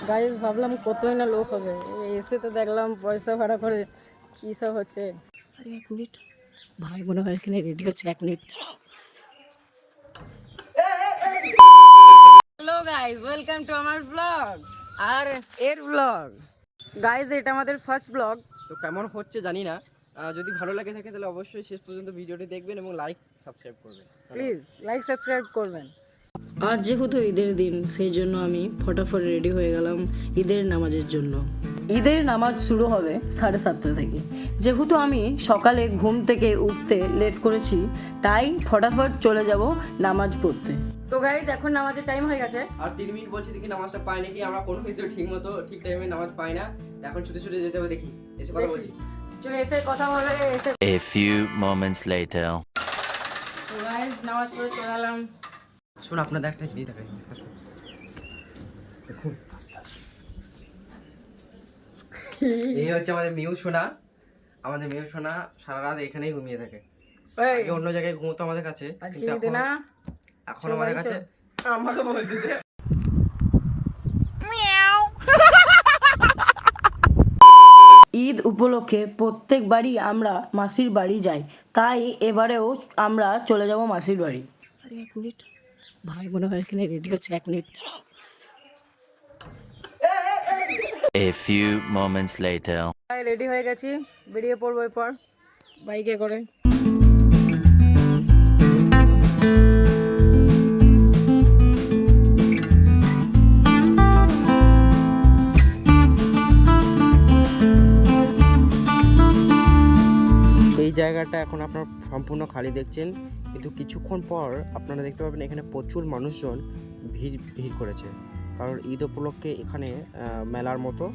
Guys ভাবলাম কতই না লোক হবে, এসে তো দেখলাম পয়সা ভাড়া করে কী সব হচ্ছে। আরে 1 মিনিট, ভাই মনে হয় এখানে রেডি হচ্ছে, 1 মিনিট দাঁড়াও। হ্যালো গাইস, ওয়েলকাম টু আমার ব্লগ আর এর ব্লগ। গাইস এটা আমাদের ফার্স্ট ব্লগ, তো কেমন হচ্ছে জানি না। যদি ভালো লাগে থাকে তাহলে অবশ্যই শেষ পর্যন্ত ভিডিওটি দেখবেন এবং লাইক সাবস্ক্রাইব করবেন। প্লিজ লাইক সাবস্ক্রাইব করবেন। আজ যেহেতু ঈদের দিন, সেই জন্য আমি ফটাফট রেডি হয়ে গেলাম ঈদের নামাজের জন্য। ঈদের নামাজ শুরু হবে 7:30 থেকে। যেহেতু আমি সকালে ঘুম থেকে উঠতে লেট করেছি, তাই ফটাফট চলে যাব নামাজ পড়তে। তো গাইজ এখন নামাজের টাইম হয়ে গেছে। আর 3 মিনিট বলছি দেখি নামাজটা পাই নাকি। আমরা কোনো কিন্তু ঠিক টাইমে নামাজ পাই না। এখন ছুটে ছুটে যেতে হবে, দেখি এসে কথা বলছি। এসে কথা বলে এসে। A few moments later. তো গাইজ নামাজ পড়ে চলে এলাম। শুন, আপনাদের একটা জিনিস দেখাই। দেখুন, এই হচ্ছে আমাদের মিউ সোনা। আমাদের মিউ সোনা সারা রাত এখানেই ঘুমিয়ে থাকে। আগে অন্য জায়গায় ঘুমোতো আমাদের কাছে, কিন্তু এখন আমাদের কাছে আমাকে বলতে দে। ঈদ উপলক্ষে প্রত্যেকবারই আমরা মাসির বাড়ি যাই, তাই এবারেও আমরা চলে যাব মাসির বাড়ি। আরে 1 মিনিট, ভাই মনে হয় এখানে রেডি হচ্ছে, 1 মিনিট দাঁড়াও। A few moments later. Ready হয়ে গেছি, বেরিয়ে পড়বো এরপর বাইকে করে। এই জায়গাটা এখন আপনারা সম্পূর্ণ খালি দেখছেন, কিন্তু কিছুক্ষণ পর আপনারা দেখতে পাবেন এখানে প্রচুর মানুষজন ভিড় করেছে, কারণ ঈদ উপলক্ষে এখানে মেলার মতো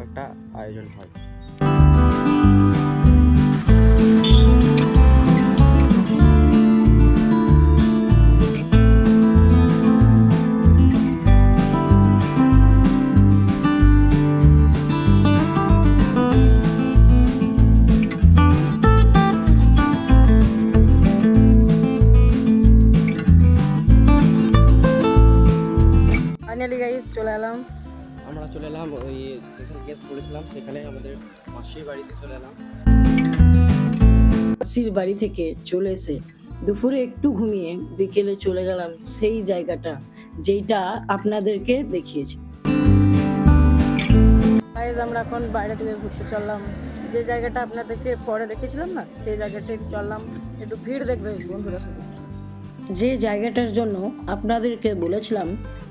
একটা আয়োজন হয়। ফাইনালি গাইস চলে এলাম। আমরা চলে এলাম ওই স্পেশাল গেস্ট বলেছিলাম, সেখানে আমাদের মাসির বাড়িতে চলে এলাম। মাসির বাড়ি থেকে চলে এসে দুপুরে একটু ঘুমিয়ে বিকেলে চলে গেলাম সেই জায়গাটা যেটা আপনাদেরকে দেখিয়েছি। গাইস আমরা এখন বাইরে থেকে ঘুরতে চললাম, যে জায়গাটা আপনাদেরকে পরে দেখেছিলাম না, সেই জায়গাটায় চললাম। একটু ভিড় দেখবে বন্ধুরা, শুধু যে জায়গাটার জন্য আপনাদেরকে বলেছিলাম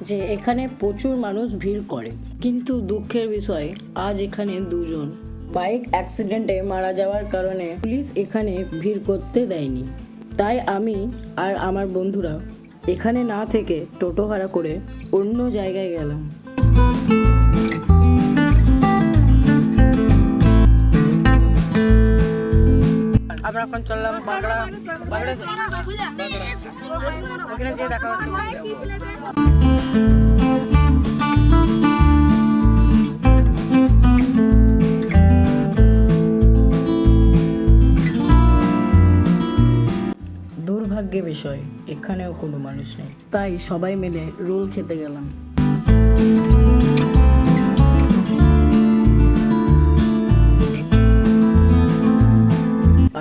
যে এখানে প্রচুর মানুষ ভিড় করে, কিন্তু দুঃখের বিষয় আজ এখানে 2 জন বাইক অ্যাক্সিডেন্টে মারা যাওয়ার কারণে পুলিশ এখানে ভিড় করতে দেয়নি। তাই আমি আর আমার বন্ধুরা এখানে না থেকে টোটো ভাড়া করে অন্য জায়গায় গেলাম। আমরা এখন চললাম বাগড়া। ওখানে যে দেখা হচ্ছে দুর্ভাগ্যের বিষয় এখানেও কোনো মানুষ নেই, তাই সবাই মিলে রোল খেতে গেলাম।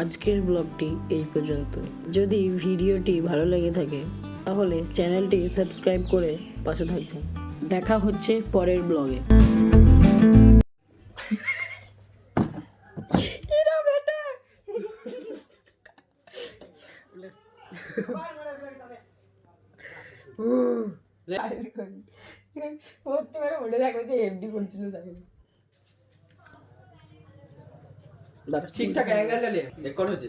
আজকের ব্লগটি এই পর্যন্ত। যদি ভিডিওটি ভালো লেগে থাকে তাহলে চ্যানেলটি সাবস্ক্রাইব করে পাশে থাকবেন। দেখা হচ্ছে পরের ব্লগে। ঠিকঠাক অ্যাঙ্গেলটা রেকর্ড হচ্ছে।